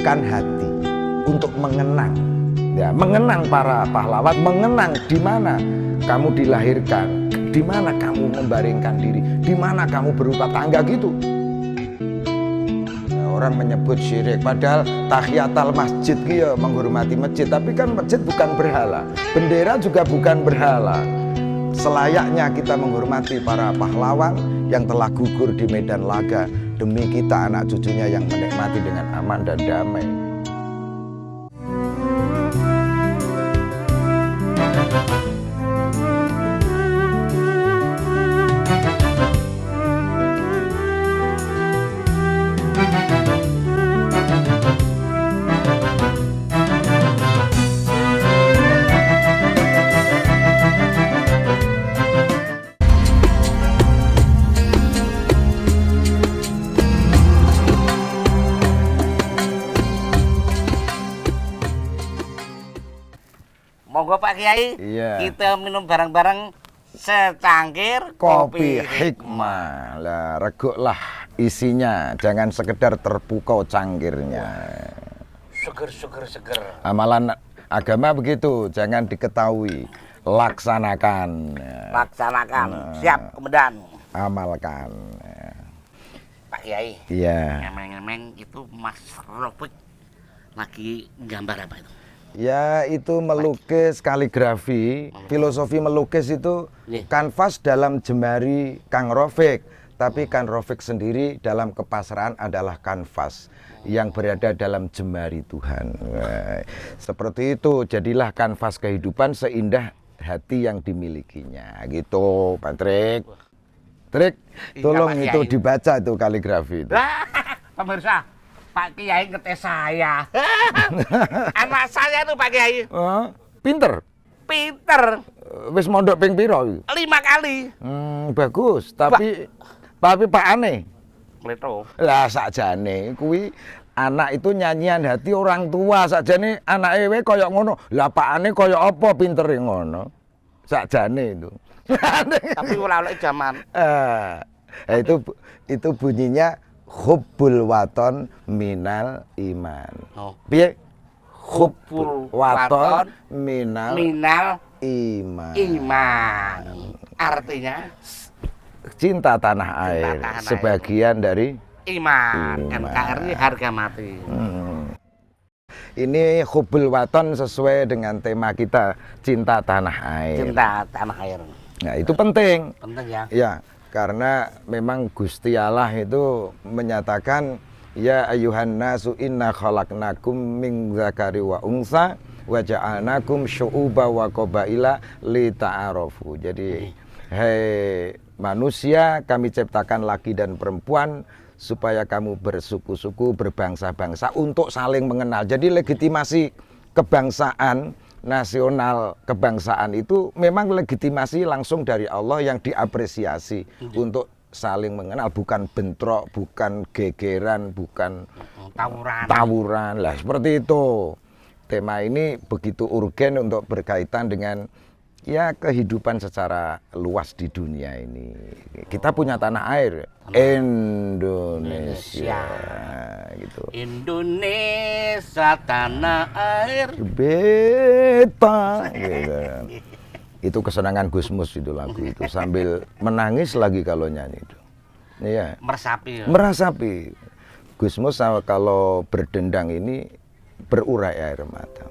menyiapkan hati untuk mengenang, ya, mengenang para pahlawan, mengenang di mana kamu dilahirkan, di mana kamu membaringkan diri, di mana kamu berumah tangga gitu. Orang menyebut syirik, padahal tahiyatul masjid ya menghormati masjid, tapi kan masjid bukan berhala, bendera juga bukan berhala. Selayaknya kita menghormati para pahlawan yang telah gugur di medan laga demi kita anak cucunya yang menikmati dengan aman dan damai. Monggo Pak Kiai, Iya. kita minum bareng-bareng secangkir Kopi hikmah. Lah, reguklah isinya, jangan sekedar terpukau cangkirnya. Seger. Amalan agama begitu, jangan diketahui, laksanakan. Laksanakan, siap kemudian. Amalkan. Pak Kiai, Iya. ngemeng-ngemeng itu Mas Rofik lagi gambar apa itu? Ya, itu melukis kaligrafi. Filosofi melukis itu Iya. kanvas dalam jemari Kang Rofik, tapi Kang Rofik sendiri dalam kepasrahan adalah kanvas yang berada dalam jemari Tuhan. Wah, seperti itu, jadilah kanvas kehidupan seindah hati yang dimilikinya. Gitu, Pak Trik. Trik, Iya, tolong Pak itu Kiai. dibaca itu kaligrafi itu. Pemirsa, Pak Kiai ngetes saya. Anak saya tuh Pak Kiai, Pinter. pinter Wis mondok ping piro iki? 5 kali. Bagus, tapi Pak Ane. Leto. Lah sakjane kuwi anak itu nyanyian hati orang tua, sakjane anake we koyo ngono. Lah Pak Ane koyo apa pintere ngono? Sakjane itu. Tapi ora-ora zaman. Itu bunyinya hubbul waton minal iman. Oh. Piye? Hubbul waton waton minal Minal iman. iman. Artinya Cinta tanah air tanah air. sebagian dari iman. Iman. NKRI harga mati. Ini hubbul waton sesuai dengan tema kita, cinta tanah air. Cinta tanah air. Nah, itu penting. Penting ya. Ya, karena memang Gusti Allah itu menyatakan ya ayuhan nasu inna khalaqnakum min dzakari wa unsa wa ja'alnakum syu'uba wa qabaila lita'arafu. Jadi, hei manusia, kami ciptakan laki dan perempuan supaya kamu bersuku-suku, berbangsa-bangsa untuk saling mengenal. Jadi legitimasi kebangsaan, nasional kebangsaan itu memang legitimasi langsung dari Allah yang diapresiasi untuk saling mengenal, bukan bentrok, bukan gegeran, bukan tawuran. Lah seperti itu. Tema ini begitu urgen untuk berkaitan dengan ya kehidupan secara luas di dunia ini. Kita punya tanah air Indonesia gitu. Indonesia tanah air Beta gitu. Itu kesenangan Gusmus itu lagu itu, sambil menangis lagi kalau nyanyi itu. Iya. meresapi. Merasapi. Gusmus kalau berdendang ini berurai air mata.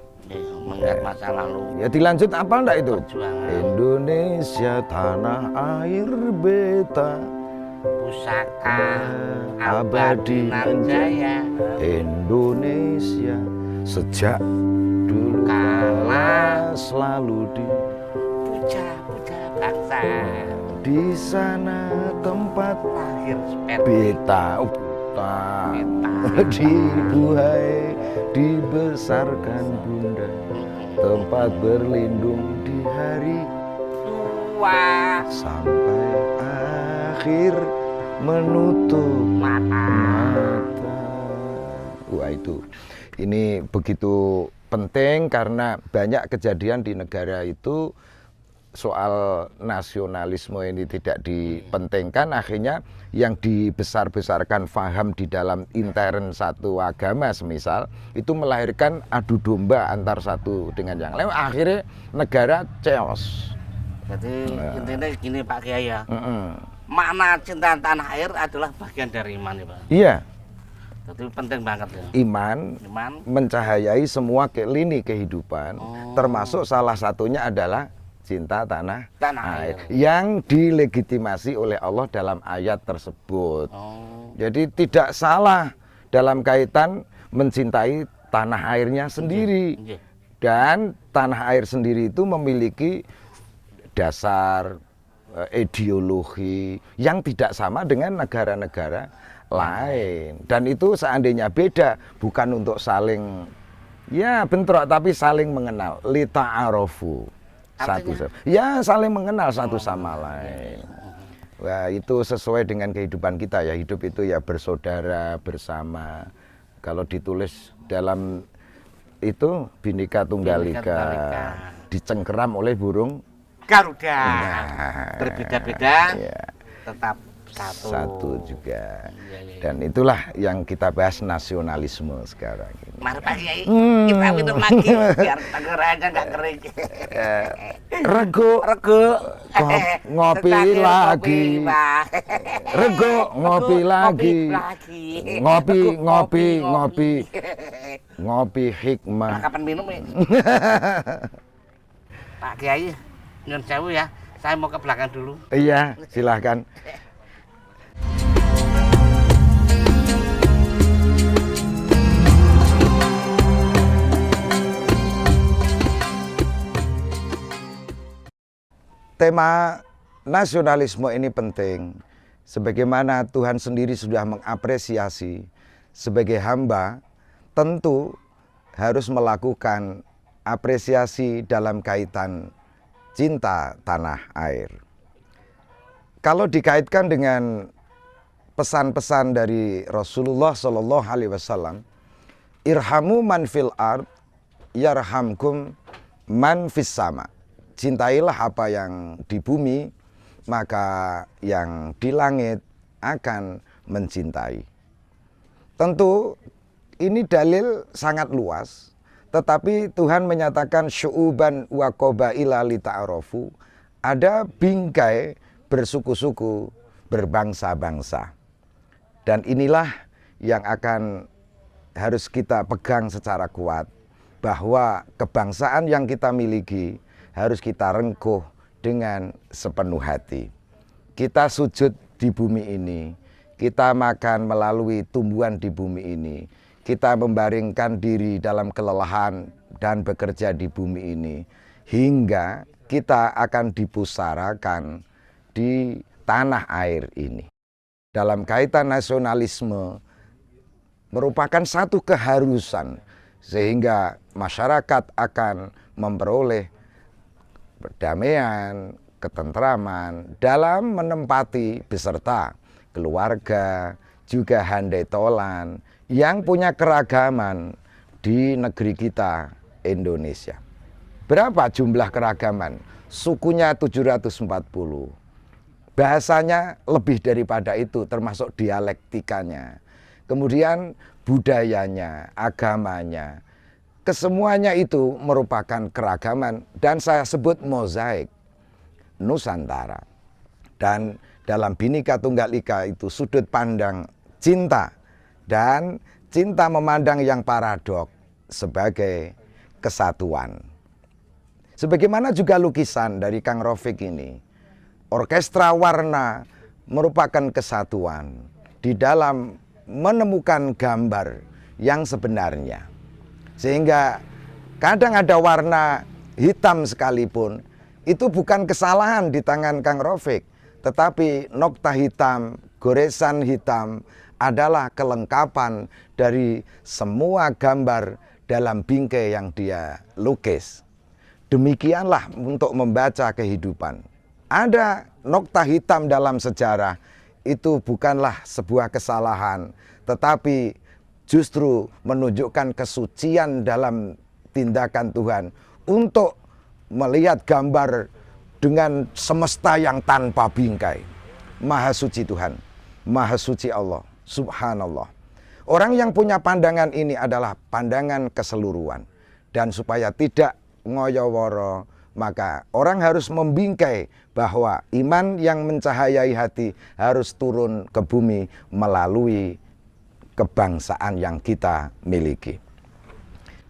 Mengingat masa lalu. Ya dilanjut apa enggak itu? Perjuangan. Indonesia tanah air beta Pusaka abadi nan jaya. Indonesia sejak dulu kala selalu Puja-puja bangsa. di sana tempat Lahir beta dibuai dibesarkan bunda, tempat berlindung di hari tua sampai akhir menutup mata. Wah, itu ini begitu penting karena banyak kejadian di negara itu soal nasionalisme ini tidak dipentingkan, akhirnya yang dibesar-besarkan faham di dalam intern satu agama semisal, itu melahirkan adu domba antar satu dengan yang lain, akhirnya negara chaos. Jadi intinya gini Pak Kiai ya, makna cinta tanah air adalah bagian dari iman ya Pak. Iya. Jadi penting banget ya. Iman mencahayai semua lini kehidupan, termasuk salah satunya adalah cinta tanah air yang dilegitimasi oleh Allah dalam ayat tersebut. Jadi tidak salah dalam kaitan mencintai tanah airnya sendiri. Dan tanah air sendiri itu memiliki dasar ideologi yang tidak sama dengan negara-negara lain. Dan itu seandainya beda, bukan untuk saling bentrok, tapi saling mengenal. Lita'arofu. Saling mengenal satu sama lain. Wah, itu sesuai dengan kehidupan kita ya. Hidup itu ya bersaudara, bersama. Kalau ditulis dalam itu Bhinneka Tunggal Ika, dicengkeram oleh burung Garuda. Berbeda-beda, tetap satu juga. Dan itulah yang kita bahas nasionalisme sekarang ini. Mari Pak Kiai, kita minum lagi biar tenggorokannya nggak kering. Rego ngopi lagi. Rego ngopi lagi. Ngopi hikmah. Kapan minum ya? Pak Kiai, nyun sewu ya. Saya mau ke belakang dulu. Iya, silahkan. Tema nasionalisme ini penting, sebagaimana Tuhan sendiri sudah mengapresiasi sebagai hamba, tentu harus melakukan apresiasi dalam kaitan cinta tanah air. Kalau dikaitkan dengan pesan-pesan dari Rasulullah Shallallahu Alaihi Wasallam, irhamu man fil ard, yarhamkum man fis sama. Cintailah apa yang di bumi, maka yang di langit akan mencintai. Tentu ini dalil sangat luas, tetapi Tuhan menyatakan syu'uban wa qabaila lita'arofu, ada bingkai bersuku-suku, berbangsa-bangsa. Dan inilah yang akan harus kita pegang secara kuat, bahwa kebangsaan yang kita miliki harus kita rengkuh dengan sepenuh hati. Kita sujud di bumi ini, kita makan melalui tumbuhan di bumi ini, kita membaringkan diri dalam kelelahan dan bekerja di bumi ini, hingga kita akan dipusarakan di tanah air ini. Dalam kaitan nasionalisme merupakan satu keharusan, sehingga masyarakat akan memperoleh perdamaian, ketentraman dalam menempati beserta keluarga, juga handai tolan yang punya keragaman di negeri kita Indonesia. Berapa jumlah keragaman? Sukunya 740. Bahasanya lebih daripada itu, termasuk dialektikanya. Kemudian budayanya, agamanya, kesemuanya itu merupakan keragaman, dan saya sebut mozaik Nusantara. Dan dalam Bhinneka Tunggal Ika itu sudut pandang cinta, dan cinta memandang yang paradok sebagai kesatuan. Sebagaimana juga lukisan dari Kang Rafiq ini, orkestra warna merupakan kesatuan di dalam menemukan gambar yang sebenarnya. Sehingga kadang ada warna hitam sekalipun, itu bukan kesalahan di tangan Kang Rafiq, tetapi nokta hitam, goresan hitam adalah kelengkapan dari semua gambar dalam bingkai yang dia lukis. Demikianlah untuk membaca kehidupan. Ada nokta hitam dalam sejarah, itu bukanlah sebuah kesalahan, tetapi justru menunjukkan kesucian dalam tindakan Tuhan untuk melihat gambar dengan semesta yang tanpa bingkai. Maha suci Tuhan, maha suci Allah, subhanallah. Orang yang punya pandangan ini adalah pandangan keseluruhan. Dan supaya tidak ngoyoworo, maka orang harus membingkai bahwa iman yang mencahayai hati harus turun ke bumi melalui kebangsaan yang kita miliki.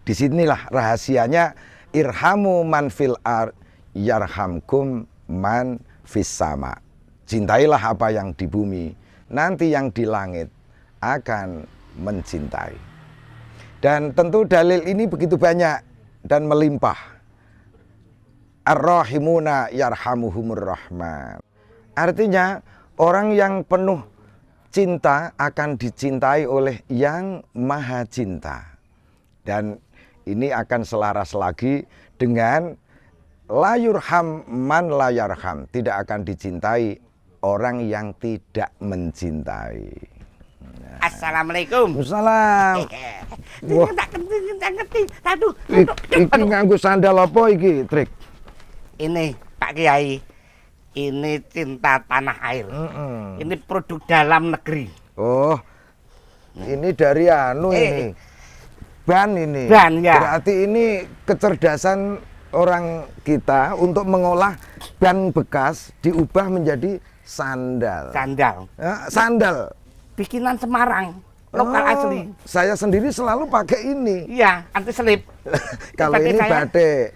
Disinilah rahasianya, irhamu man fil ard yarhamkum man fis sama. Cintailah apa yang di bumi, nanti yang di langit akan mencintai. Dan tentu dalil ini begitu banyak dan melimpah. Ar-rahimuna yarhamuhumur rahman. Artinya orang yang penuh cinta akan dicintai oleh yang maha cinta. Dan ini akan selaras lagi dengan la yurham man la yarham. Tidak akan dicintai orang yang tidak mencintai. Assalamualaikum. Wassalam. Wah, tak ngerti. Aduh. Iki nganggo sandal apa iki, Trik? Ini Pak Kiai, ini cinta tanah air. Ini produk dalam negeri. Oh, ini dari ini. Ban ini. Ban, ya. Berarti ini kecerdasan orang kita untuk mengolah ban bekas diubah menjadi sandal. Sandal. Sandal. Bikinan Semarang, lokal asli. Saya sendiri selalu pakai ini. Iya, anti selip. Kalau ini batik.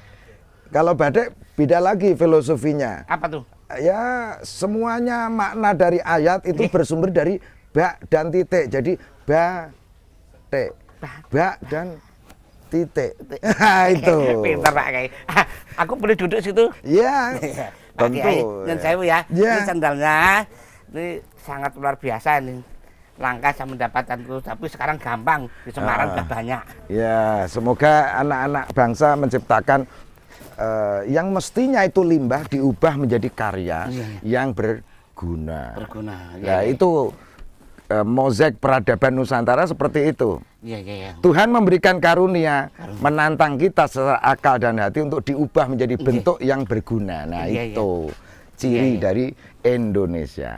Kalau batik beda lagi filosofinya. Apa tuh? Ya, semuanya makna dari ayat itu bersumber dari ba dan titik. Jadi batik. Ba dan titik. Itu. Pintar Pak Kiai. Aku boleh duduk situ? Iya. Pak Kiai, dan saya ya. Ya. Ini sandalnya, ini sangat luar biasa ini. Langka saya mendapatkanku, tapi sekarang gampang di Semarang sudah banyak. Ya, semoga anak-anak bangsa menciptakan yang mestinya itu limbah diubah menjadi karya yang berguna. Ya, itu mozaik peradaban Nusantara seperti itu. Tuhan memberikan karunia, menantang kita secara akal dan hati untuk diubah menjadi bentuk yang berguna. Nah, itu ciri dari Indonesia.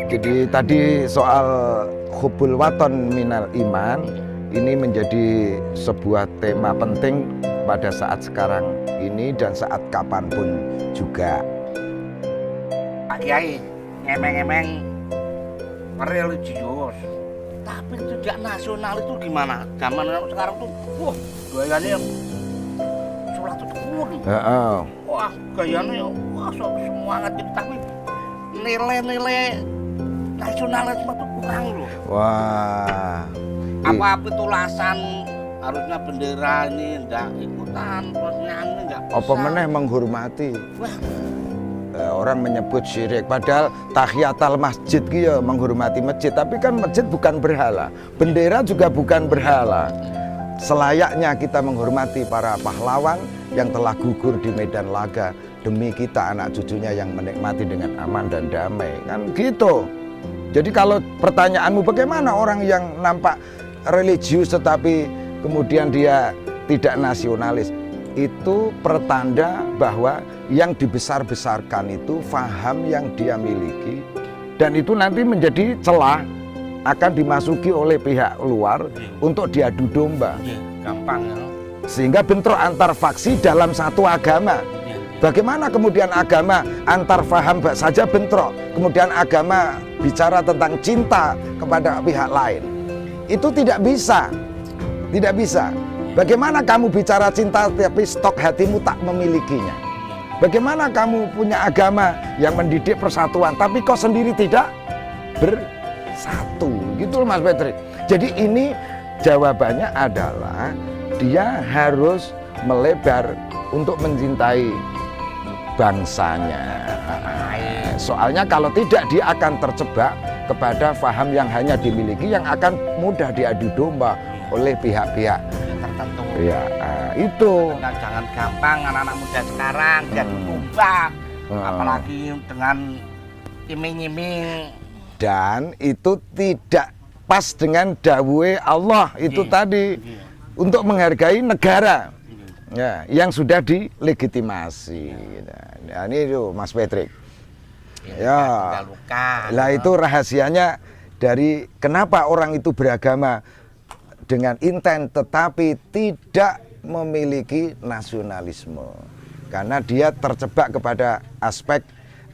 Jadi tadi soal hubul waton minal iman ini menjadi sebuah tema penting pada saat sekarang ini dan saat kapanpun juga. Pak Kiai, ngemeng-ngemeng religius, tapi tidak nasional itu gimana? Zaman sekarang tuh, wah gayanya sholat zuhur, wah gayanya wah sok semangat gitu, tapi nilai-nilai nasionalisme itu kurang loh. Wah. Apa tulasan harusnya bendera ini enggak ikutan, terus nyanyi enggak bisa. Apa meneh menghormati. Wah. Orang menyebut syirik, padahal tahiyatul masjid ya menghormati masjid, tapi kan masjid bukan berhala, bendera juga bukan berhala. Selayaknya kita menghormati para pahlawan yang telah gugur di medan laga demi kita anak cucunya yang menikmati dengan aman dan damai, kan gitu. Jadi kalau pertanyaanmu bagaimana orang yang nampak religius tetapi kemudian dia tidak nasionalis, itu pertanda bahwa yang dibesar-besarkan itu faham yang dia miliki, dan itu nanti menjadi celah akan dimasuki oleh pihak luar untuk diadu domba. Gampang ya. Sehingga bentrok antar faksi dalam satu agama. Bagaimana kemudian agama antar faham saja bentrok, kemudian agama bicara tentang cinta kepada pihak lain, itu tidak bisa. Tidak bisa. Bagaimana kamu bicara cinta tapi stok hatimu tak memilikinya? Bagaimana kamu punya agama yang mendidik persatuan tapi kau sendiri tidak bersatu? Gitu loh Mas Petri. Jadi ini jawabannya adalah dia harus melebar untuk mencintai bangsanya. Soalnya kalau tidak dia akan terjebak kepada faham yang hanya dimiliki yang akan mudah diadu domba oleh pihak-pihak tertentu. Ya, itu. Jangan gampang anak-anak muda sekarang jadi berubah, apalagi dengan iming-iming. Dan itu tidak pas dengan dawuhe Allah itu tadi untuk menghargai negara ya, yang sudah dilegitimasi. Nah, ini itu Mas Patrick. Ya, lah itu rahasianya dari kenapa orang itu beragama dengan intent tetapi tidak memiliki nasionalisme, karena dia terjebak kepada aspek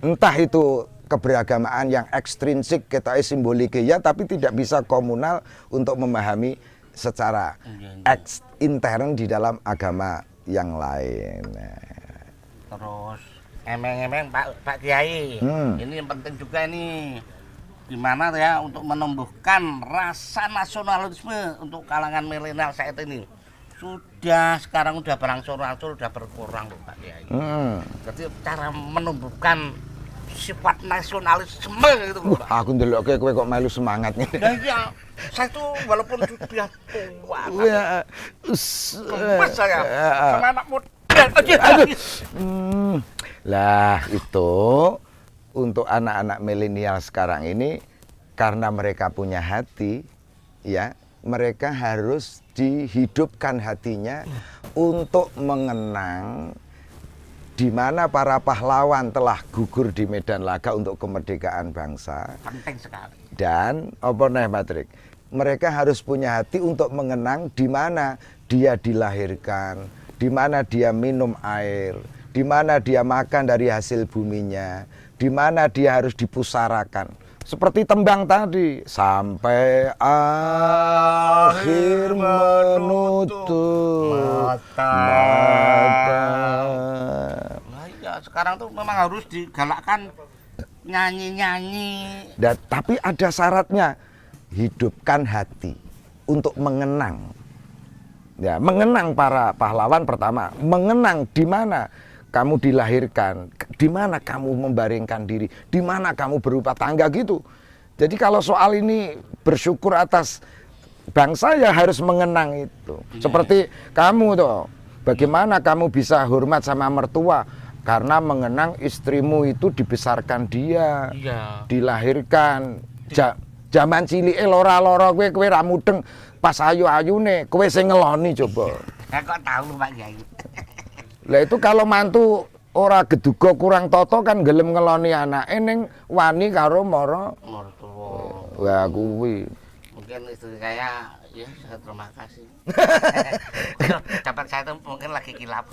entah itu keberagamaan yang ekstrinsik kita simbolik ya, tapi tidak bisa komunal untuk memahami secara intern di dalam agama yang lain. Terus emeng-emeng Pak Kiai, ini yang penting juga ini gimana ya untuk menumbuhkan rasa nasionalisme untuk kalangan milenial saat ini. Sekarang udah berangsur-angsur udah berkurang loh Pak Kiai. Jadi cara menumbuhkan sifat nasionalisme gitu loh Pak. Aku ndelokke kowe kok melu semangat nih. Nah iya, saya tuh walaupun sudah tua, gemes saya sama anak muda. Lah itu untuk anak-anak milenial sekarang ini karena mereka punya hati ya, mereka harus dihidupkan hatinya untuk mengenang di mana para pahlawan telah gugur di medan laga untuk kemerdekaan bangsa. Penting sekali. Dan apa nih Patrick? Mereka harus punya hati untuk mengenang di mana dia dilahirkan, di mana dia minum air, di mana dia makan dari hasil buminya, di mana dia harus dipusarakan. Seperti tembang tadi, sampai akhir menutup mata. Nah, iya, sekarang tuh memang harus digalakkan nyanyi-nyanyi. Tapi ada syaratnya, hidupkan hati untuk mengenang. Ya, mengenang para pahlawan pertama, mengenang di mana kamu dilahirkan, di mana kamu membaringkan diri, di mana kamu berupa tangga gitu. Jadi kalau soal ini bersyukur atas bangsa ya harus mengenang itu. Seperti kamu tuh, bagaimana kamu bisa hormat sama mertua karena mengenang istrimu itu dibesarkan dia, dilahirkan. Zaman cilik lora-lora kowe ra mudeng pas ayu-ayune kowe sing ngeloni coba. Kok tahu Pak Kiai. Lah itu kalau mantu ora geduga kurang toto kan gelem ngeloni anake ning wani karo mara mertua. Wah kuwi. Mungkin istri saya ya saya terima kasih. Dapat saya itu mungkin lagi kilap.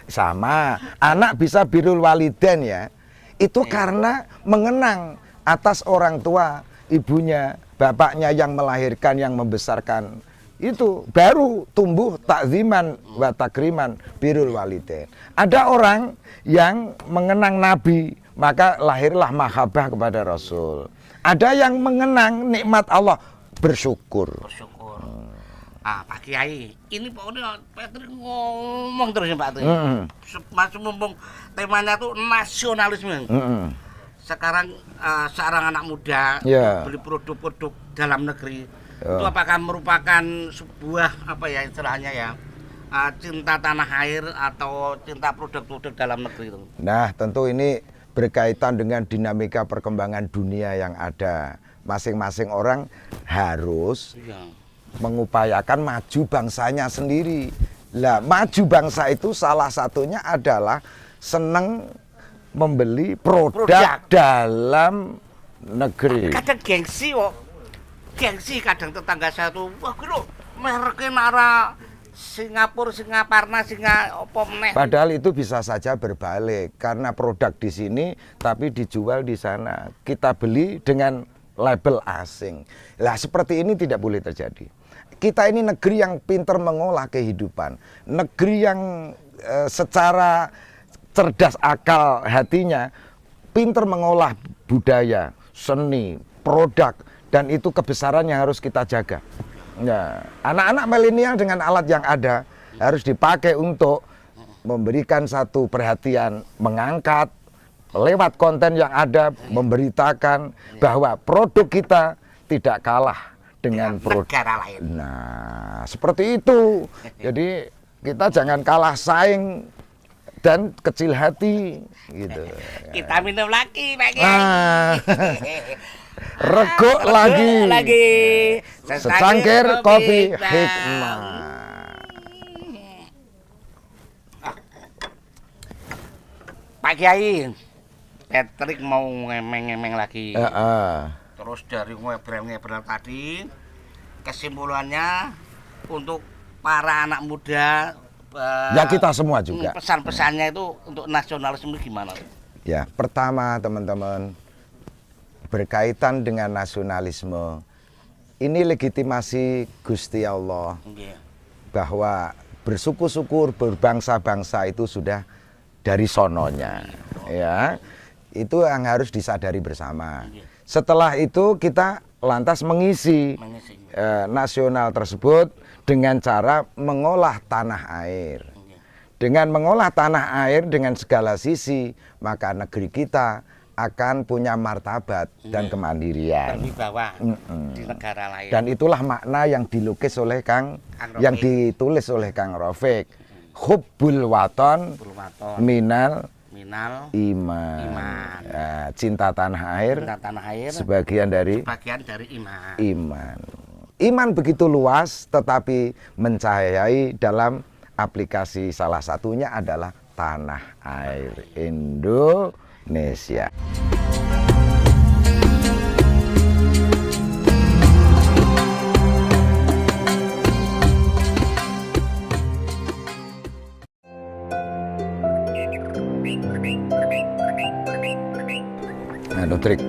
Sama, anak bisa birrul walidain ya. Itu karena mengenang atas orang tua, ibunya, bapaknya yang melahirkan, yang membesarkan. Itu baru tumbuh takziman wa takriman birrul walidain. Ada orang yang mengenang Nabi, maka lahirlah mahabbah kepada Rasul. Ada yang mengenang nikmat Allah, bersyukur. Pak Kiai, ini pokoknya Patrick ngomong terus ya Pak Tri. Masih mumpung temanya tuh nasionalisme. Sekarang seorang anak muda beli produk-produk dalam negeri. Itu apakah merupakan sebuah apa ya istilahnya ya cinta tanah air atau cinta produk-produk dalam negeri itu? Nah tentu ini berkaitan dengan dinamika perkembangan dunia yang ada. Masing-masing orang harus mengupayakan maju bangsanya sendiri. Lah maju bangsa itu salah satunya adalah seneng membeli produk dalam negeri. Kadang gengsi kok. Gengsi kadang tetangga saya tuh, wah gitu mereknya nara Singapura, Singaparna, apa meneh. Padahal itu bisa saja berbalik karena produk di sini tapi dijual di sana. Kita beli dengan label asing. Lah seperti ini tidak boleh terjadi. Kita ini negeri yang pintar mengolah kehidupan, negeri yang secara cerdas akal hatinya pintar mengolah budaya, seni, produk. Dan itu kebesaran yang harus kita jaga. Ya, anak-anak milenial dengan alat yang ada harus dipakai untuk memberikan satu perhatian, mengangkat lewat konten yang ada, memberitakan bahwa produk kita tidak kalah dengan produk negara lain. Nah, seperti itu. Jadi kita jangan kalah saing dan kecil hati gitu. Kita minum lagi, Pak Kiai. Nah, reguk lagi. Secangkir kopi hikmah. Pak Kiai, Patrick mau ngemeng-ngemeng lagi. Terus dari ngobrol-ngobrol tadi, kesimpulannya untuk para anak muda, Ya kita semua juga. pesan-pesannya itu untuk nasionalisme gimana? Ya, pertama teman-teman, berkaitan dengan nasionalisme, ini legitimasi Gusti Allah bahwa bersuku-sukur, berbangsa-bangsa itu sudah dari sononya, ya. Itu yang harus disadari bersama. Setelah itu kita lantas mengisi nasional tersebut dengan cara mengolah tanah air. Dengan mengolah tanah air dengan segala sisi, maka negeri kita akan punya martabat dan kemandirian. Berwibawa di negara lain. Dan itulah makna yang dilukis oleh yang ditulis oleh Kang Rafiq. Hubbul waton minal iman. Ya, cinta tanah air, sebagian dari iman. Iman begitu luas, tetapi mencahayai dalam aplikasi salah satunya adalah tanah air Indonesia. Nah, Trik,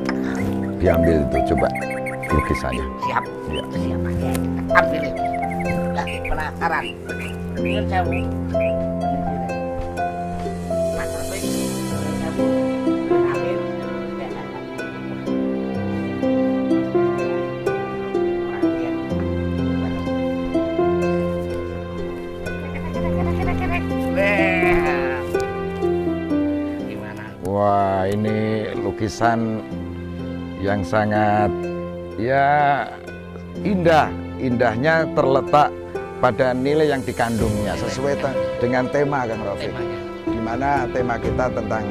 diambil itu, coba lukisannya. Siap. Ya. Siap, Pak Kiai. Ambil itu. Lagi penasaran. Ingin saya Mas Rafiq, ambil. Gimana? Wah, ini lukisan yang sangat ya indah. Indahnya terletak pada nilai yang dikandungnya sesuai dengan tema Kang Rafiq. Di mana tema kita tentang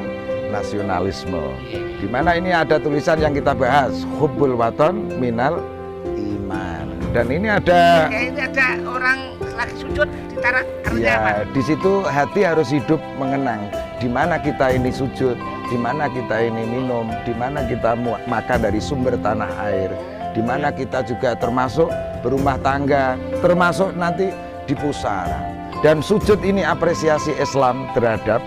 nasionalisme. Di mana ini ada tulisan yang kita bahas, hubbul waton minal iman. Dan ini ada Ini ada orang lagi sujud di tanah. ya, di situ hati harus hidup mengenang di mana kita ini sujud, di mana kita ini minum, di mana kita makan dari sumber tanah air, di mana kita juga termasuk berumah tangga, termasuk nanti di pusara. Dan sujud ini apresiasi Islam terhadap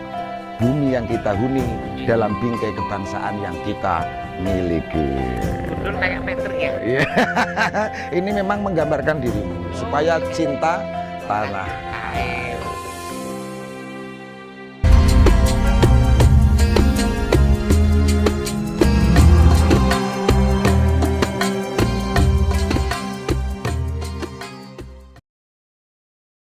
bumi yang kita huni dalam bingkai kebangsaan yang kita miliki. Betul kayak Peter ya. Iya. Ini memang menggambarkan dirimu supaya cinta tanah air.